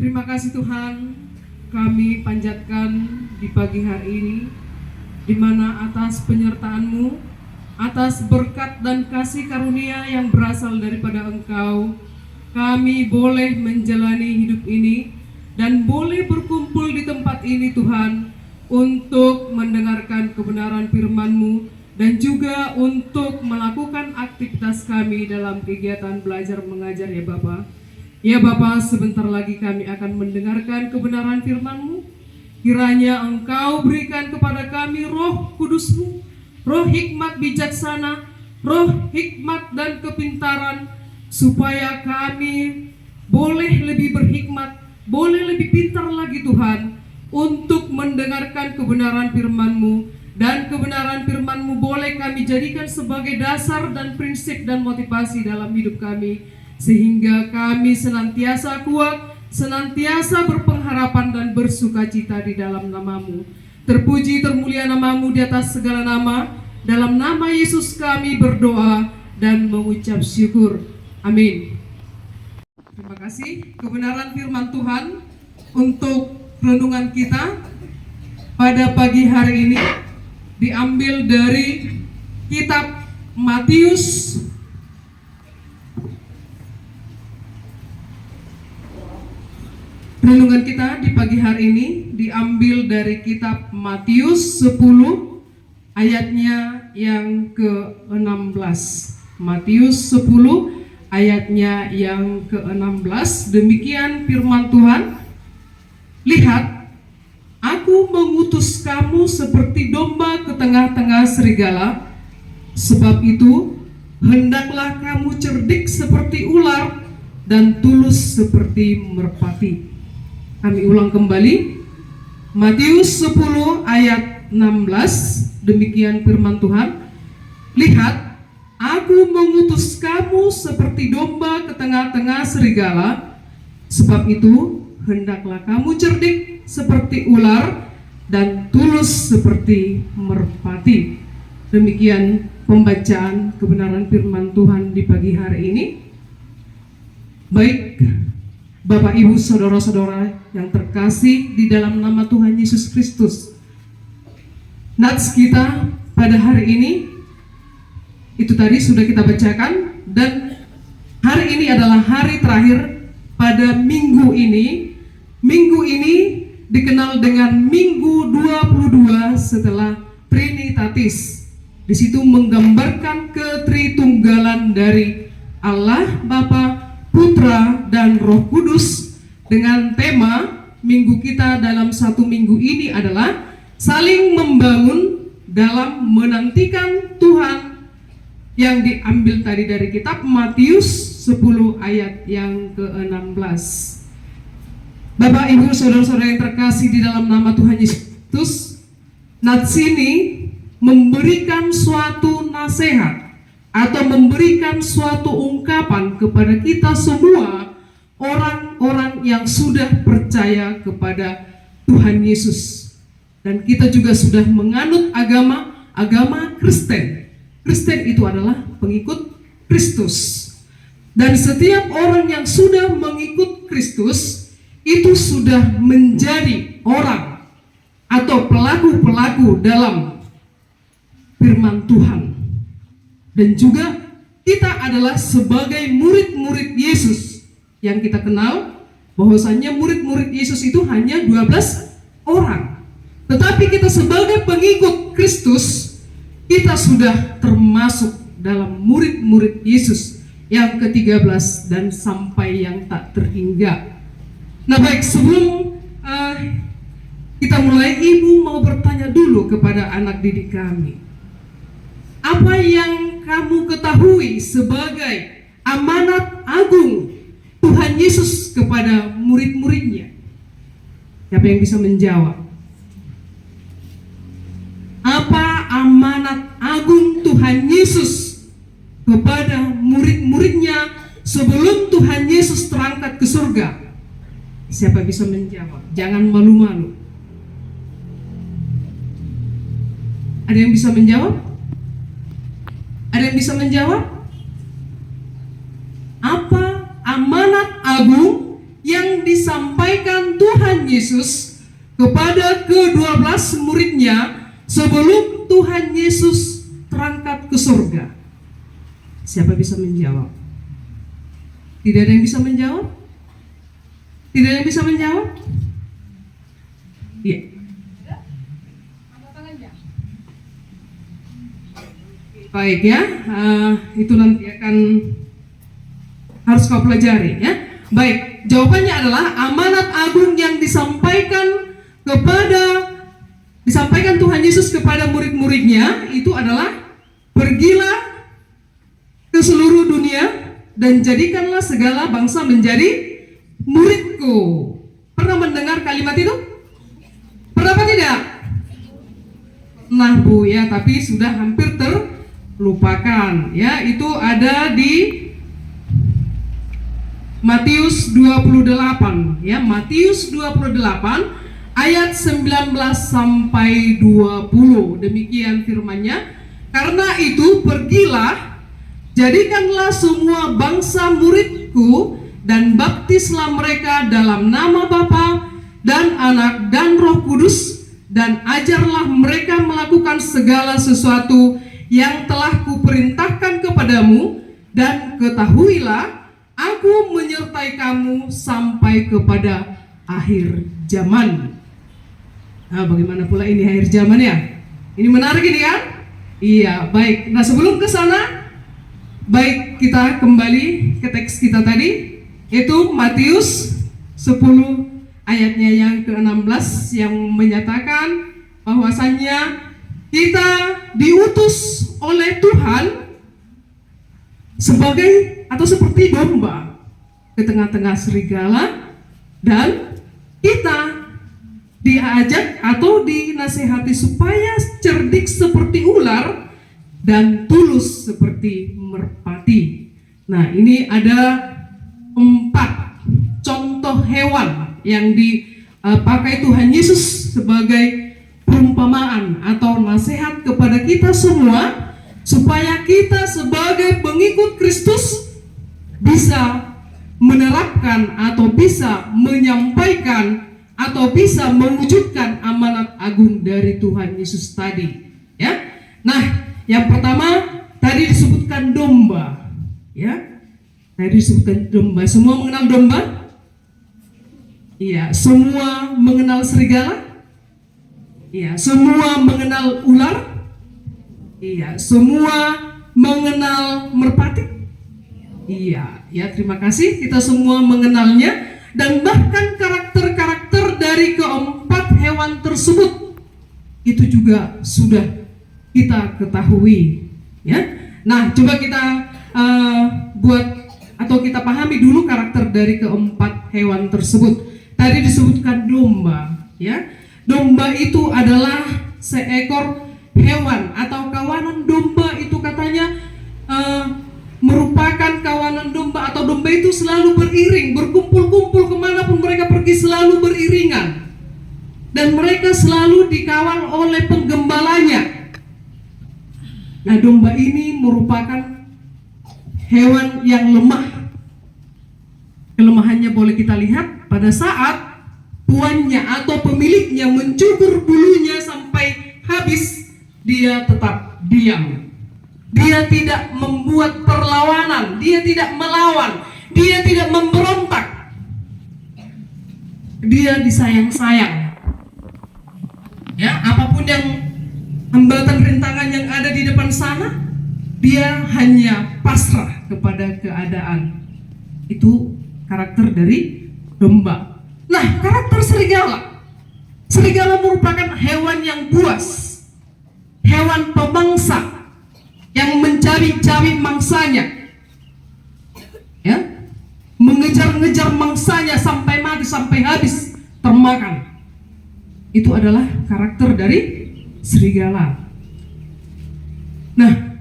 Terima kasih Tuhan, kami panjatkan di pagi hari ini, di mana atas penyertaan-Mu, atas berkat dan kasih karunia yang berasal daripada Engkau, kami boleh menjalani hidup ini dan boleh berkumpul di tempat ini Tuhan, untuk mendengarkan kebenaran firman-Mu dan juga untuk melakukan aktivitas kami dalam kegiatan belajar mengajar ya Bapa. Ya Bapa, sebentar lagi kami akan mendengarkan kebenaran firman-Mu. Kiranya Engkau berikan kepada kami roh kudus-Mu, roh hikmat bijaksana, roh hikmat dan kepintaran, supaya kami boleh lebih berhikmat, boleh lebih pintar lagi Tuhan, untuk mendengarkan kebenaran firman-Mu. Dan kebenaran firman-Mu boleh kami jadikan sebagai dasar dan prinsip dan motivasi dalam hidup kami, sehingga kami senantiasa kuat, senantiasa berpengharapan dan bersukacita di dalam nama-Mu. Terpuji termulia nama-Mu di atas segala nama. Dalam nama Yesus kami berdoa dan mengucap syukur. Amin. Terima kasih. Kebenaran firman Tuhan untuk renungan kita pada pagi hari ini diambil dari kitab Matius Renungan kita di pagi hari ini diambil dari kitab Matius 10 ayatnya yang ke-16. Matius 10 ayatnya yang ke-16. Demikian firman Tuhan. Lihat, aku mengutus kamu seperti domba ke tengah-tengah serigala. Sebab itu, hendaklah kamu cerdik seperti ular dan tulus seperti merpati. Kami ulang kembali, Matius 10 ayat 16, demikian firman Tuhan. Lihat, aku mengutus kamu seperti domba ke tengah-tengah serigala. Sebab itu, hendaklah kamu cerdik seperti ular dan tulus seperti merpati. Demikian pembacaan kebenaran firman Tuhan di pagi hari ini. Baik, Bapak, Ibu, Saudara-saudara yang terkasih di dalam nama Tuhan Yesus Kristus, nats kita pada hari ini itu tadi sudah kita bacakan, dan hari ini adalah hari terakhir pada minggu ini. Minggu ini dikenal dengan Minggu 22 setelah Trinitatis. Di situ menggambarkan ketritunggalan dari Allah Bapa, Putra, dan Roh Kudus, dengan tema minggu kita dalam satu minggu ini adalah saling membangun dalam menantikan Tuhan, yang diambil tadi dari kitab Matius 10 ayat yang ke-16. Bapak, Ibu, Saudara-saudara yang terkasih di dalam nama Tuhan Yesus Kristus, nats ini memberikan suatu nasihat atau memberikan suatu ungkapan kepada kita semua, orang-orang yang sudah percaya kepada Tuhan Yesus. Dan kita juga sudah menganut agama Kristen. Kristen itu adalah pengikut Kristus. Dan setiap orang yang sudah mengikut Kristus itu sudah menjadi orang atau pelaku-pelaku dalam firman Tuhan. Dan juga kita adalah sebagai murid-murid Yesus, yang kita kenal bahwasannya murid-murid Yesus itu hanya 12 orang. Tetapi kita sebagai pengikut Kristus, kita sudah termasuk dalam murid-murid Yesus yang ke-13 dan sampai yang tak terhingga. Nah baik, sebelum kita mulai, Ibu mau bertanya dulu kepada anak didik kami. Apa yang kamu ketahui sebagai amanat agung Tuhan Yesus kepada murid-muridnya? Siapa yang bisa menjawab? Apa amanat agung Tuhan Yesus kepada murid-muridnya sebelum Tuhan Yesus terangkat ke surga? Siapa bisa menjawab? Jangan malu-malu. Ada yang bisa menjawab? Ada yang bisa menjawab? Apa amanat agung yang disampaikan Tuhan Yesus kepada ke-12 muridnya sebelum Tuhan Yesus terangkat ke surga? Siapa bisa menjawab? Tidak ada yang bisa menjawab? Tidak ada yang bisa menjawab? Iya. Baik ya, itu nanti akan harus kau pelajari ya. Baik, jawabannya adalah amanat agung yang disampaikan Tuhan Yesus kepada murid-muridnya itu adalah pergilah ke seluruh dunia dan jadikanlah segala bangsa menjadi muridku. Pernah mendengar kalimat itu? Pernah apa tidak? Nah Bu ya, tapi sudah hampir terlupakan ya. Itu ada di Matius 28 ya, Matius 28 ayat 19 sampai 20. Demikian firman-Nya. Karena itu pergilah, jadikanlah semua bangsa muridku dan baptislah mereka dalam nama Bapa dan Anak dan Roh Kudus, dan ajarlah mereka melakukan segala sesuatu yang telah kuperintahkan kepadamu, dan ketahuilah Aku menyertai kamu sampai kepada akhir zaman. Nah, bagaimana pula ini akhir zaman ya? Ini menarik ini kan? Iya, baik. Nah, sebelum ke sana, baik kita kembali ke teks kita tadi, yaitu Matius 10 ayatnya yang ke-16 yang menyatakan bahwasannya kita diutus oleh Tuhan sebagai atau seperti domba ke tengah-tengah serigala, dan kita diajak atau dinasihati supaya cerdik seperti ular dan tulus seperti merpati. Nah, ini ada 4 contoh hewan yang dipakai Tuhan Yesus sebagai perumpamaan atau nasihat kepada kita semua, supaya kita sebagai pengikut Kristus bisa menerapkan atau bisa menyampaikan atau bisa mewujudkan amanat agung dari Tuhan Yesus tadi ya. Nah, yang pertama tadi disebutkan domba ya. Tadi disebutkan domba. Semua mengenal domba? Iya. Semua mengenal serigala? Iya. Semua mengenal ular? Iya. Semua mengenal merpati? Iya, ya, terima kasih. Kita semua mengenalnya, dan bahkan karakter-karakter dari keempat hewan tersebut itu juga sudah kita ketahui ya. Nah, coba kita buat atau kita pahami dulu karakter dari keempat hewan tersebut. Tadi disebutkan domba ya. Domba itu adalah seekor hewan atau kawanan domba. Itu katanya merupakan kawanan domba, atau domba itu selalu beriring, berkumpul-kumpul kemanapun mereka pergi, selalu beriringan, dan mereka selalu dikawal oleh penggembalanya. Nah, domba ini merupakan hewan yang lemah. Kelemahannya boleh kita lihat pada saat tuannya atau pemiliknya mencukur bulunya sampai habis, dia tetap diam. Dia tidak membuat perlawanan, dia tidak melawan, dia tidak memberontak. Dia disayang-sayang. Ya, apapun yang hambatan rintangan yang ada di depan sana, dia hanya pasrah kepada keadaan. Itu karakter dari domba. Nah, karakter serigala. Serigala merupakan hewan yang buas, hewan pemangsa yang mencari-cari mangsanya, ya, mengejar-ngejar mangsanya sampai mati, sampai habis termakan. Itu adalah karakter dari serigala. Nah,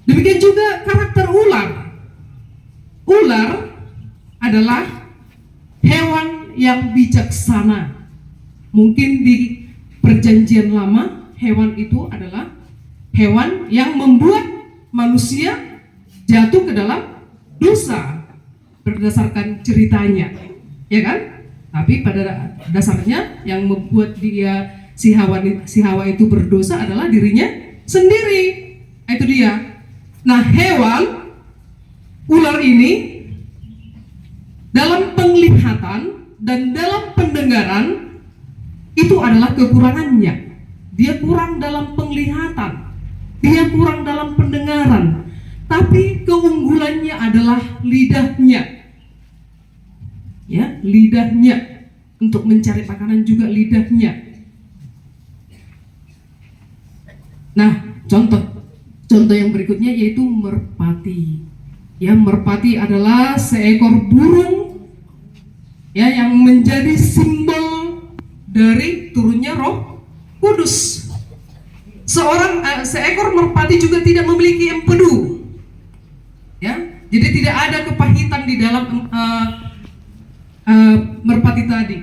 demikian juga karakter ular. Ular adalah hewan yang bijaksana. Mungkin di Perjanjian Lama, hewan itu adalah hewan yang membuat manusia jatuh ke dalam dosa berdasarkan ceritanya ya kan? Tapi pada dasarnya yang membuat dia si Hawa itu berdosa adalah dirinya sendiri. Itu dia. Nah, hewan ular ini dalam penglihatan dan dalam pendengaran itu adalah kekurangannya. Dia kurang dalam penglihatan, dia kurang dalam pendengaran, tapi keunggulannya adalah lidahnya. Ya, lidahnya untuk mencari makanan juga lidahnya. Nah, contoh yang berikutnya yaitu merpati. Ya, merpati adalah seekor burung ya yang menjadi simbol dari turunnya Roh Kudus. Seekor merpati juga tidak memiliki empedu. Ya, jadi tidak ada kepahitan di dalam merpati tadi.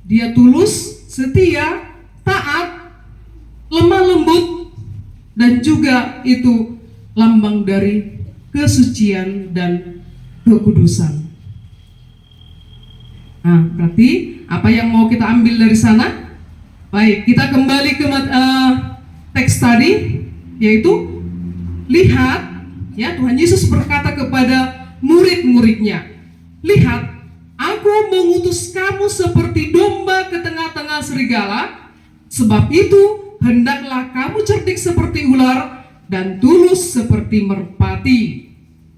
Dia tulus, setia, taat, lemah lembut, dan juga itu lambang dari kesucian dan kekudusan. Nah, berarti apa yang mau kita ambil dari sana? Baik, kita kembali ke teks tadi, yaitu lihat, ya, Tuhan Yesus berkata kepada murid-muridnya, lihat, aku mengutus kamu seperti domba ke tengah-tengah serigala. Sebab itu hendaklah kamu cerdik seperti ular dan tulus seperti merpati.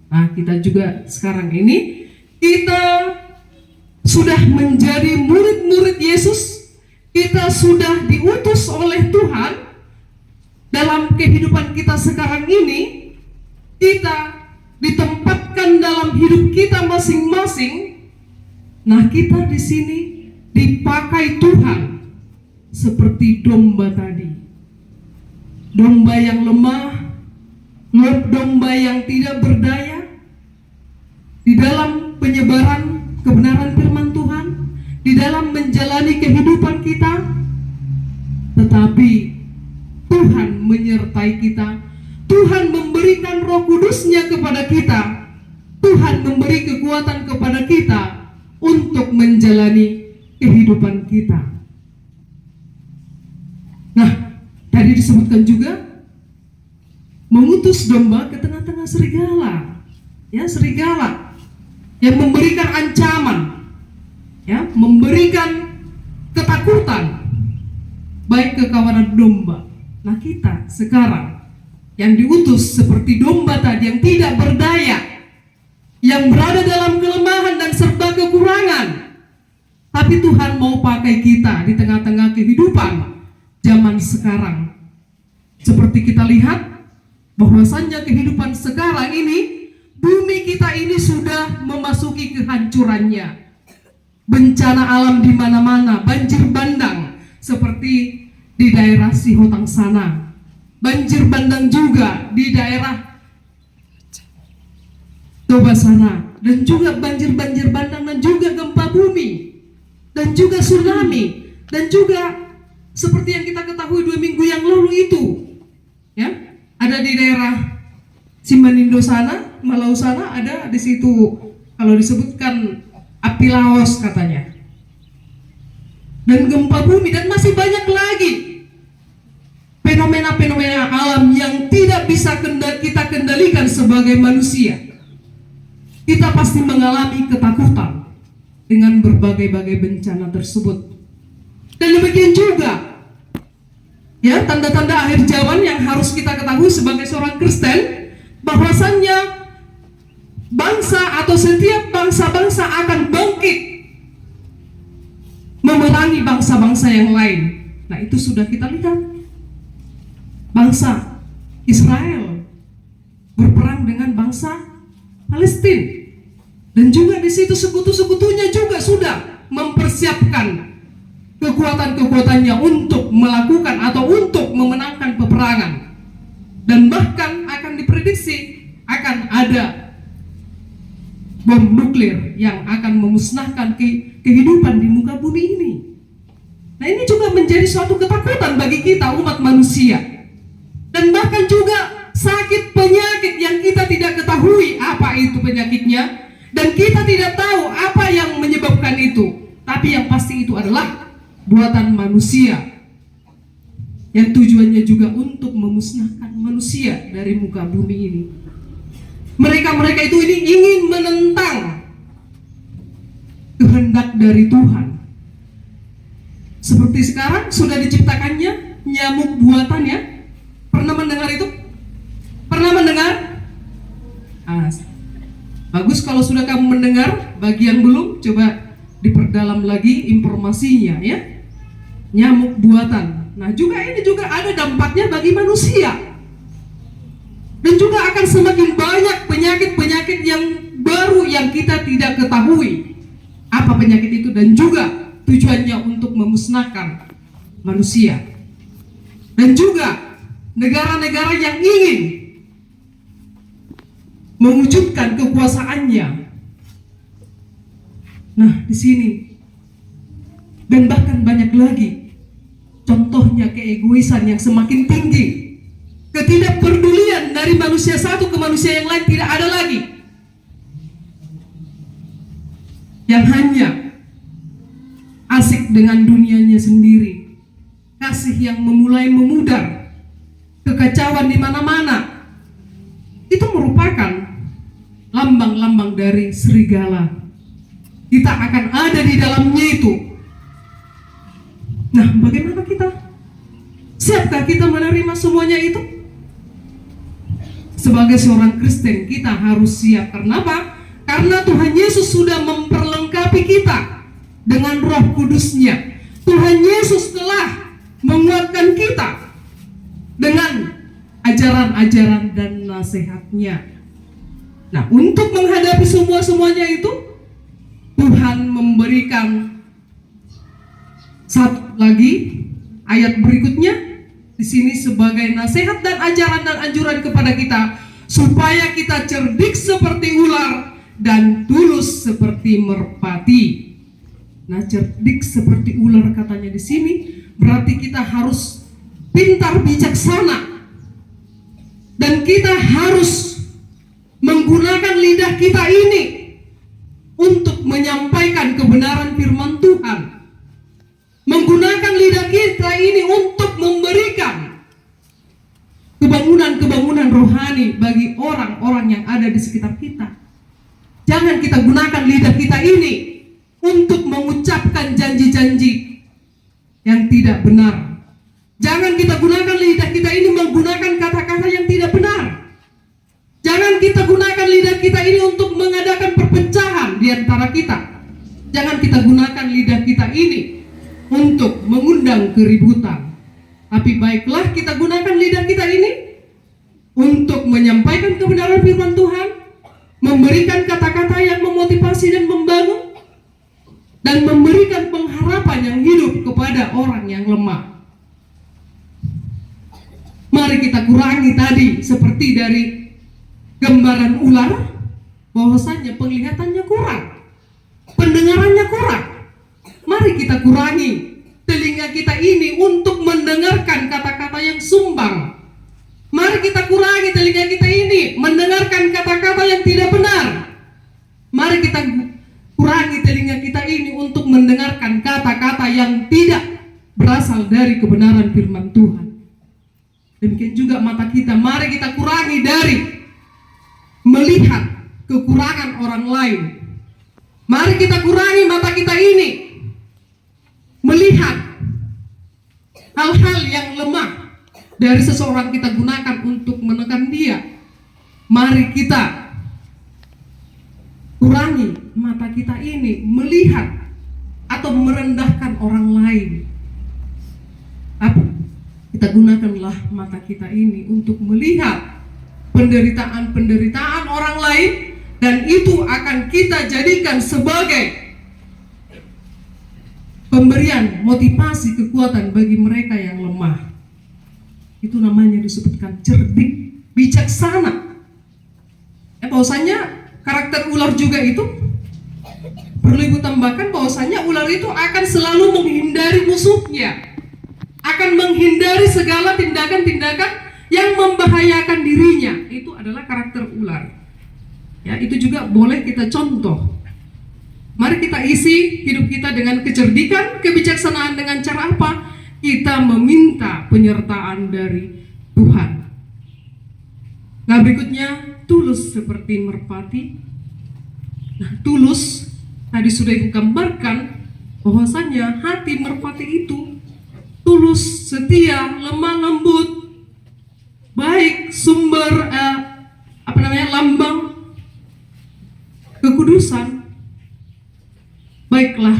Nah, kita juga sekarang ini kita sudah menjadi murid-murid Yesus. Kita sudah diutus oleh Tuhan dalam kehidupan kita sekarang ini. Kita ditempatkan dalam hidup kita masing-masing. Nah, kita di sini dipakai Tuhan seperti domba tadi. Domba yang lemah, domba yang tidak berdaya di dalam penyebaran kebenaran firman Tuhan, di dalam menjalani kehidupan kita. Tetapi Tuhan menyertai kita. Tuhan memberikan Roh Kudus-Nya kepada kita. Tuhan memberi kekuatan kepada kita untuk menjalani kehidupan kita. Nah, tadi disebutkan juga mengutus domba ke tengah-tengah serigala. Ya, serigala yang memberikan ancaman, ya, memberikan ketakutan baik ke kawanan domba. Nah, kita sekarang yang diutus seperti domba tadi yang tidak berdaya, yang berada dalam kelemahan dan serba kekurangan. Tapi Tuhan mau pakai kita di tengah-tengah kehidupan zaman sekarang. Seperti kita lihat bahwasannya kehidupan sekarang ini, bumi kita ini sudah memasuki kehancurannya. Bencana alam di mana-mana, banjir bandang seperti di daerah Sihotang sana. Banjir bandang juga di daerah Toba sana, dan juga banjir bandang, dan juga gempa bumi, dan juga tsunami, dan juga seperti yang kita ketahui 2 minggu yang lalu itu, ya, ada di daerah Simanindo sana, Malau sana, ada di situ kalau disebutkan api laos katanya, dan gempa bumi, dan masih banyak lagi fenomena-fenomena alam yang tidak bisa kita kendalikan sebagai manusia. Kita pasti mengalami ketakutan dengan berbagai-bagai bencana tersebut. Dan demikian juga, ya, tanda-tanda akhir zaman yang harus kita ketahui sebagai seorang Kristen, bahwasannya bangsa atau setiap bangsa-bangsa akan bangkit memerangi bangsa-bangsa yang lain. Nah, itu sudah kita lihat. Bangsa Israel berperang dengan bangsa Palestina. Dan juga di situ sekutu-sekutunya juga sudah mempersiapkan kekuatan-kekuatannya untuk melakukan atau untuk memenangkan peperangan. Dan bahkan akan diprediksi akan ada bom nuklir yang akan memusnahkan kehidupan di muka bumi ini. Nah, ini juga menjadi suatu ketakutan bagi kita umat manusia. Dan bahkan juga sakit penyakit yang kita tidak ketahui apa itu penyakitnya, Dan kita tidak tahu apa yang menyebabkan itu. Tapi yang pasti itu adalah buatan manusia, yang tujuannya juga untuk memusnahkan manusia dari muka bumi ini. Mereka itu ini ingin menentang kehendak dari Tuhan. Seperti sekarang sudah diciptakannya nyamuk buatan, ya. Pernah mendengar itu? Pernah mendengar? Bagus kalau sudah kamu mendengar. Bagi yang belum, coba diperdalam lagi informasinya, ya. Nyamuk buatan. Nah, ini juga ada dampaknya bagi manusia. Dan juga akan semakin banyak penyakit-penyakit yang baru yang kita tidak ketahui apa penyakit itu, dan juga tujuannya untuk memusnahkan manusia. Dan juga negara-negara yang ingin mewujudkan kekuasaannya. Nah, di sini dan bahkan banyak lagi, contohnya keegoisan yang semakin tinggi, ketidakpedulian dari manusia satu ke manusia yang lain tidak ada lagi, yang hanya asik dengan dunianya sendiri, kasih yang memulai memudar, kekacauan di mana-mana. Itu merupakan lambang-lambang dari serigala. Kita akan ada di dalamnya itu. Nah, bagaimana kita? Siapkah kita menerima semuanya itu? Sebagai seorang Kristen, kita harus siap. Kenapa? Karena Tuhan Yesus sudah memperlengkapi kita dengan Roh Kudus-Nya. Tuhan Yesus telah menguatkan kita dengan ajaran-ajaran dan nasihat-Nya. Nah, untuk menghadapi semuanya itu, Tuhan memberikan satu lagi ayat berikutnya di sini sebagai nasihat dan ajaran dan anjuran kepada kita, supaya kita cerdik seperti ular dan tulus seperti merpati. Nah, cerdik seperti ular katanya di sini berarti kita harus pintar bijaksana. Dan kita harus menggunakan lidah kita ini untuk menyampaikan kebenaran firman Tuhan. Menggunakan lidah kita ini untuk memberikan kebangunan-kebangunan rohani bagi orang-orang yang ada di sekitar kita. Jangan kita gunakan lidah kita ini untuk mengucapkan janji-janji yang tidak benar. Jangan kita gunakan lidah kita ini menggunakan kata-kata yang tidak benar. Jangan kita gunakan lidah kita ini untuk mengadakan perpecahan di antara kita. Jangan kita gunakan lidah kita ini untuk mengundang keributan. Tapi baiklah kita gunakan lidah kita ini untuk menyampaikan kebenaran firman Tuhan, memberikan kata-kata yang memotivasi dan membangun, dan memberikan pengharapan yang hidup kepada orang yang lemah. Mari kita kurangi tadi seperti dari gambaran ular, bahwasanya penglihatannya kurang, pendengarannya kurang. Mari kita kurangi telinga kita ini untuk mendengarkan kata-kata yang sumbang. Mari kita kurangi telinga kita ini mendengarkan kata-kata yang tidak benar. Mari kita kurangi telinga kita ini untuk mendengarkan kata-kata yang tidak berasal dari kebenaran firman Tuhan. Demikian juga mata kita, mari kita kurangi dari melihat kekurangan orang lain. Mari kita kurangi mata kita ini melihat hal-hal yang lemah dari seseorang, kita gunakan untuk menekan dia. Mari kita kurangi mata kita ini melihat atau merendahkan orang lain. Kita gunakanlah mata kita ini untuk melihat penderitaan-penderitaan orang lain, dan itu akan kita jadikan sebagai pemberian motivasi kekuatan bagi mereka yang lemah. Itu namanya disebutkan cerdik, bijaksana. Bahwasanya karakter ular juga itu perlu ibu tambahkan, bahwasanya ular itu akan selalu menghindari musuhnya, akan menghindari segala tindakan-tindakan yang membahayakan dirinya. Itu adalah karakter ular. Ya, itu juga boleh kita contoh. Mari kita isi hidup kita dengan kecerdikan, kebijaksanaan. Dengan cara apa? Kita meminta penyertaan dari Tuhan. Nah, berikutnya, tulus seperti merpati. Nah, tulus tadi sudah Ibu gambarkan bahwasanya hati merpati itu tulus, setia, lemah lembut, baik, sumber lambang kekudusan. Baiklah,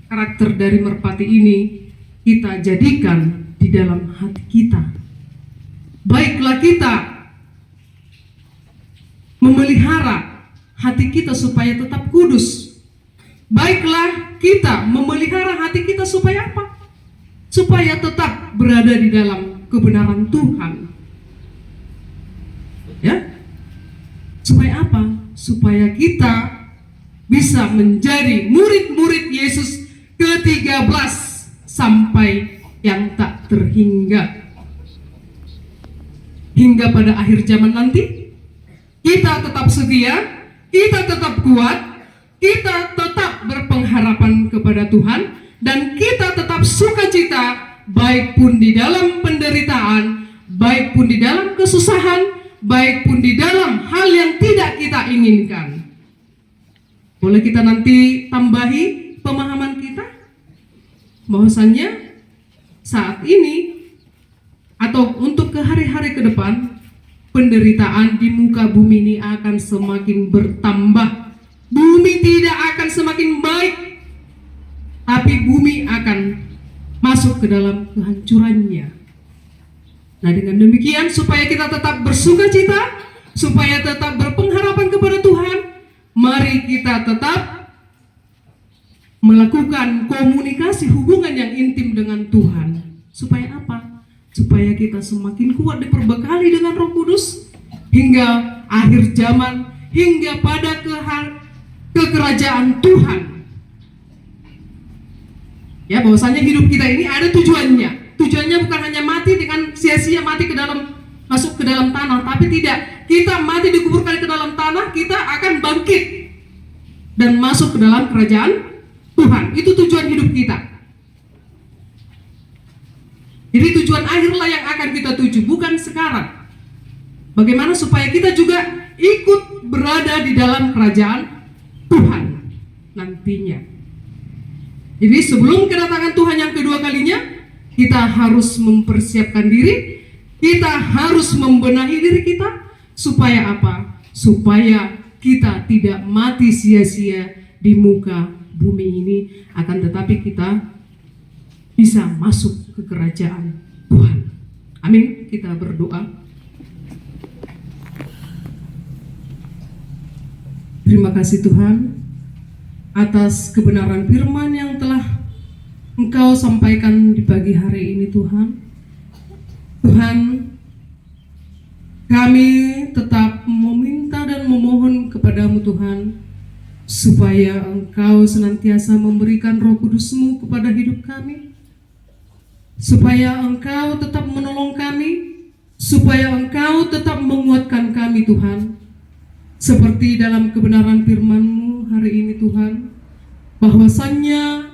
karakter dari merpati ini kita jadikan di dalam hati kita. Baiklah kita memelihara hati kita supaya tetap kudus. Baiklah kita memelihara hati kita supaya apa? Supaya tetap berada di dalam kebenaran Tuhan. Ya? Supaya apa? Supaya kita bisa menjadi murid-murid Yesus ke-13 sampai yang tak terhingga. Hingga pada akhir zaman nanti, kita tetap setia, kita tetap kuat, kita tetap berpengharapan kepada Tuhan, dan kita tetap sukacita, baik pun di dalam penderitaan, baik pun di dalam kesusahan, baik pun di dalam hal yang tidak kita inginkan. Boleh kita nanti tambahi pemahaman kita bahwasannya saat ini atau untuk ke hari-hari ke depan, penderitaan di muka bumi ini akan semakin bertambah. Bumi tidak akan semakin baik, tapi bumi akan masuk ke dalam kehancurannya. Nah, dengan demikian supaya kita tetap bersukacita, supaya tetap berpengharapan kepada Tuhan, mari kita tetap melakukan komunikasi hubungan yang intim dengan Tuhan. Supaya apa? Supaya kita semakin kuat diperbekali dengan Roh Kudus hingga akhir zaman, hingga pada kekerajaan Tuhan. Ya, bahwasanya hidup kita ini ada tujuannya. Tujuannya bukan hanya mati dengan sia-sia, mati masuk ke dalam tanah, tapi tidak. Kita mati dikuburkan ke dalam tanah, kita akan bangkit dan masuk ke dalam kerajaan Tuhan. Itu tujuan hidup kita. Jadi tujuan akhirlah yang akan kita tuju, bukan sekarang. Bagaimana supaya kita juga ikut berada di dalam kerajaan Tuhan nantinya. Jadi sebelum kedatangan Tuhan yang kedua kalinya, kita harus mempersiapkan diri, kita harus membenahi diri kita, supaya apa? Supaya kita tidak mati sia-sia di muka bumi ini, akan tetapi kita bisa masuk ke kerajaan Tuhan. Amin. Kita berdoa. Terima kasih Tuhan atas kebenaran firman yang telah Engkau sampaikan di pagi hari ini Tuhan. Tuhan, kami tetap meminta dan memohon kepadamu Tuhan, supaya Engkau senantiasa memberikan Roh Kudus-Mu kepada hidup kami, supaya Engkau tetap menolong kami, supaya Engkau tetap menguatkan kami Tuhan, seperti dalam kebenaran firman-Mu hari ini Tuhan, bahwasannya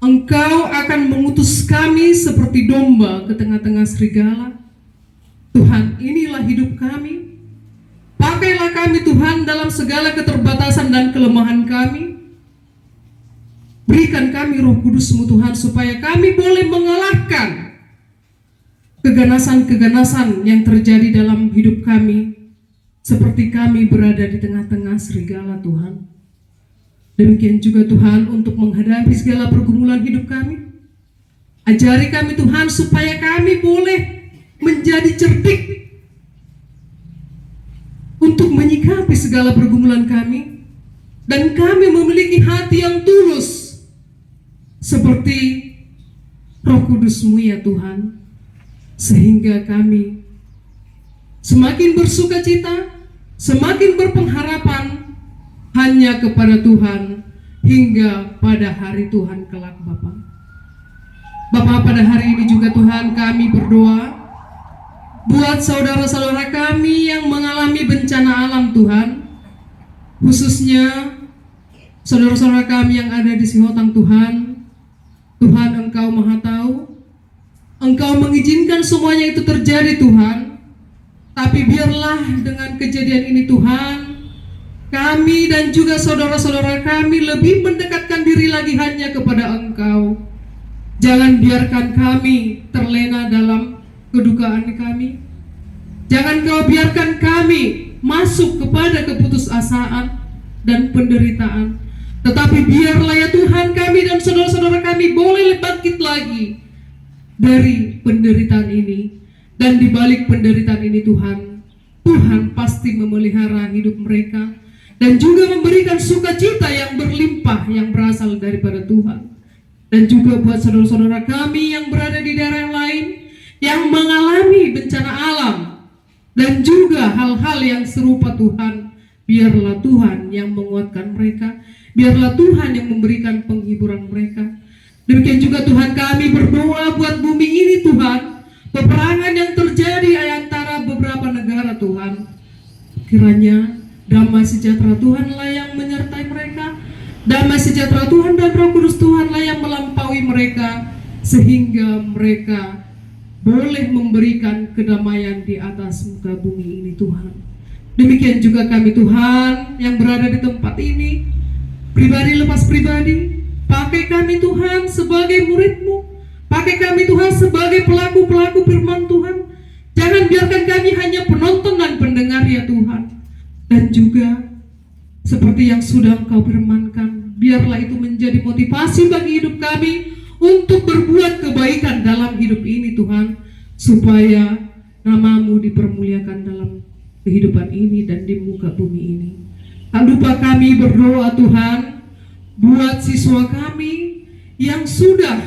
Engkau akan mengutus kami seperti domba ke tengah-tengah serigala. Tuhan, inilah hidup kami. Pakailah kami Tuhan dalam segala keterbatasan dan kelemahan kami. Berikan kami Roh Kudus-Mu Tuhan, supaya kami boleh mengalahkan keganasan-keganasan yang terjadi dalam hidup kami, seperti kami berada di tengah-tengah serigala Tuhan. Demikian juga Tuhan untuk menghadapi segala pergumulan hidup kami. Ajari kami Tuhan supaya kami boleh menjadi cerdik untuk menyikapi segala pergumulan kami, dan kami memiliki hati yang tulus seperti Roh Kudus-Mu ya Tuhan, sehingga kami semakin bersukacita, semakin berpengharapan hanya kepada Tuhan hingga pada hari Tuhan kelak Bapa. Bapa, pada hari ini juga Tuhan kami berdoa buat saudara-saudara kami yang mengalami bencana alam Tuhan, khususnya saudara-saudara kami yang ada di Sihotang Tuhan. Tuhan, Engkau Maha Tahu, Engkau mengizinkan semuanya itu terjadi Tuhan. Tapi biarlah dengan kejadian ini Tuhan, kami dan juga saudara-saudara kami lebih mendekatkan diri lagi hanya kepada Engkau. Jangan biarkan kami terlena dalam kedukaan kami. Jangan Kau biarkan kami masuk kepada keputusasaan dan penderitaan. Tetapi biarlah ya Tuhan, kami dan saudara-saudara kami boleh bangkit lagi dari penderitaan ini. Dan di balik penderitaan ini Tuhan, Tuhan pasti memelihara hidup mereka dan juga memberikan sukacita yang berlimpah yang berasal daripada Tuhan. Dan juga buat saudara-saudara kami yang berada di daerah lain yang mengalami bencana alam dan juga hal-hal yang serupa Tuhan, biarlah Tuhan yang menguatkan mereka. Biarlah Tuhan yang memberikan penghiburan mereka. Demikian juga Tuhan, kami berdoa buat bumi ini Tuhan. Peperangan yang terjadi antara beberapa negara Tuhan, kiranya damai sejahtera Tuhanlah yang menyertai mereka. Damai sejahtera Tuhan dan Roh Kudus Tuhanlah yang melampaui mereka, sehingga mereka boleh memberikan kedamaian di atas muka bumi ini Tuhan. Demikian juga kami Tuhan yang berada di tempat ini, pribadi lepas pribadi, pakai kami Tuhan sebagai murid-Mu, pakai kami Tuhan sebagai pelaku-pelaku firman Tuhan. Jangan biarkan kami hanya penonton dan pendengar ya Tuhan. Dan juga seperti yang sudah Engkau firmankan, biarlah itu menjadi motivasi bagi hidup kami untuk berbuat kebaikan dalam hidup ini Tuhan, supaya nama-Mu dipermuliakan dalam kehidupan ini dan di muka bumi ini. Tak lupa kami berdoa Tuhan buat siswa kami yang sudah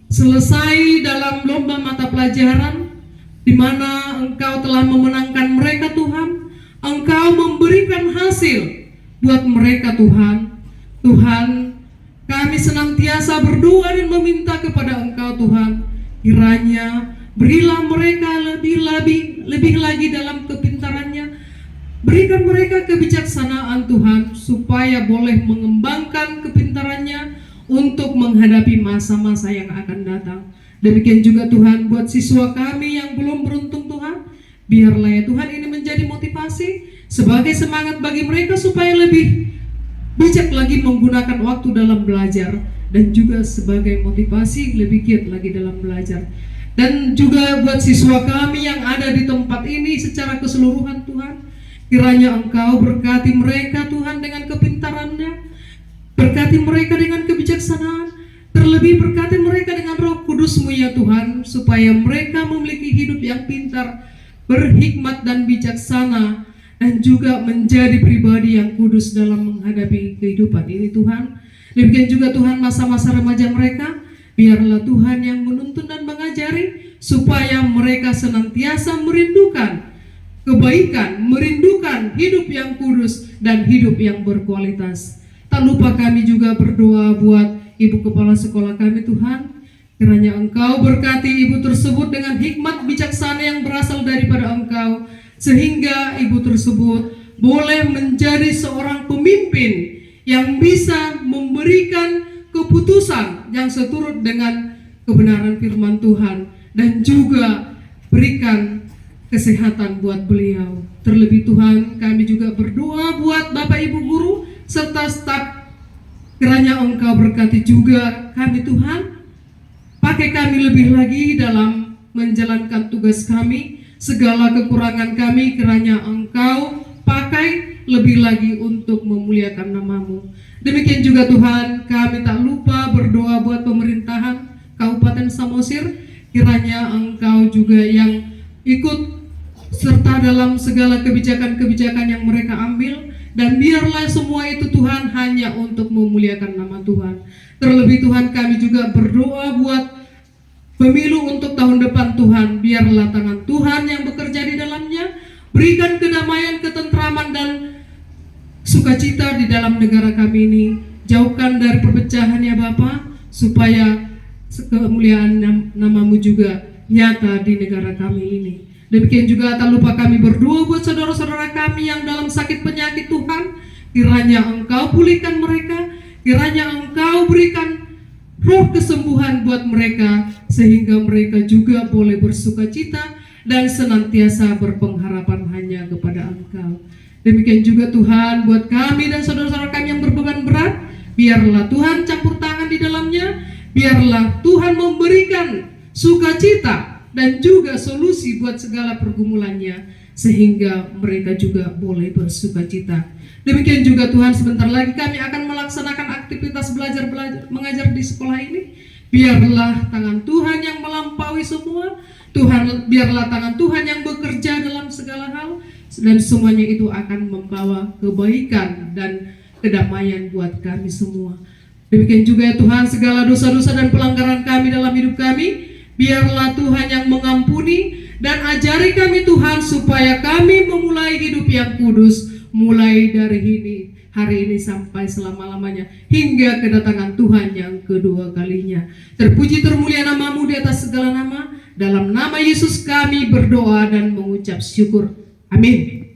selesai dalam lomba mata pelajaran, di mana Engkau telah memenangkan mereka Tuhan. Engkau memberikan hasil buat mereka Tuhan. Tuhan, kami senantiasa berdoa dan meminta kepada Engkau Tuhan, kiranya berilah mereka lebih lagi dalam kepintarannya. Berikan mereka kebijaksanaan Tuhan, supaya boleh mengembangkan kepintarannya untuk menghadapi masa-masa yang akan datang. Demikian juga Tuhan buat siswa kami yang belum beruntung Tuhan, biarlah ya Tuhan ini menjadi motivasi sebagai semangat bagi mereka supaya lebih bijak lagi menggunakan waktu dalam belajar, dan juga sebagai motivasi lebih giat lagi dalam belajar. Dan juga buat siswa kami yang ada di tempat ini secara keseluruhan Tuhan, kiranya Engkau berkati mereka Tuhan dengan kepintarannya, berkati mereka dengan kebijaksanaan, terlebih berkati mereka dengan Roh Kudus-Mu ya Tuhan, supaya mereka memiliki hidup yang pintar, berhikmat dan bijaksana, dan juga menjadi pribadi yang kudus dalam menghadapi kehidupan ini Tuhan. Demikian juga Tuhan masa-masa remaja mereka, biarlah Tuhan yang menuntun dan mengajari, supaya mereka senantiasa merindukan kebaikan, merindukan hidup yang kudus dan hidup yang berkualitas. Tak lupa kami juga berdoa buat ibu kepala sekolah kami Tuhan, kiranya Engkau berkati ibu tersebut dengan hikmat bijaksana yang berasal daripada Engkau, sehingga ibu tersebut boleh menjadi seorang pemimpin yang bisa memberikan keputusan yang seturut dengan kebenaran firman Tuhan, dan juga berikan kesehatan buat beliau. Terlebih Tuhan, kami juga berdoa buat Bapak Ibu guru serta staf, kiranya Engkau berkati juga kami Tuhan, pakai kami lebih lagi dalam menjalankan tugas kami. Segala kekurangan kami kiranya Engkau pakai lebih lagi untuk memuliakan nama-Mu. Demikian juga Tuhan, kami tak lupa berdoa buat pemerintahan Kabupaten Samosir, kiranya Engkau juga yang ikut serta dalam segala kebijakan-kebijakan yang mereka ambil, dan biarlah semua itu Tuhan hanya untuk memuliakan nama Tuhan. Terlebih Tuhan, kami juga berdoa buat pemilu untuk tahun depan Tuhan, biarlah tangan Tuhan yang bekerja di dalamnya, berikan kedamaian, ketentraman dan sukacita di dalam negara kami ini. Jauhkan dari perpecahan ya Bapa, supaya kemuliaan nama-Mu juga nyata di negara kami ini. Demikian juga tak lupa kami berdoa buat saudara-saudara kami yang dalam sakit penyakit Tuhan, Kiranya Engkau pulihkan mereka, kiranya Engkau berikan roh kesembuhan buat mereka, sehingga mereka juga boleh bersukacita dan senantiasa berpengharapan hanya kepada Engkau. Demikian juga Tuhan buat kami dan saudara-saudara kami yang berbeban berat, biarlah Tuhan campur tangan di dalamnya, biarlah Tuhan memberikan sukacita dan juga solusi buat segala pergumulannya, sehingga mereka juga boleh bersukacita. Demikian juga Tuhan, sebentar lagi kami akan melaksanakan aktivitas belajar mengajar di sekolah ini. Biarlah tangan Tuhan yang melampaui semua, Tuhan, biarlah tangan Tuhan yang bekerja dalam segala hal, dan semuanya itu akan membawa kebaikan dan kedamaian buat kami semua. Demikian juga ya Tuhan, segala dosa-dosa dan pelanggaran kami dalam hidup kami, biarlah Tuhan yang mengampuni, dan ajari kami Tuhan supaya kami memulai hidup yang kudus, mulai dari hari ini sampai selama-lamanya, hingga kedatangan Tuhan yang kedua kalinya. Terpuji termulia nama-Mu di atas segala nama. Dalam nama Yesus kami berdoa dan mengucap syukur. Amin.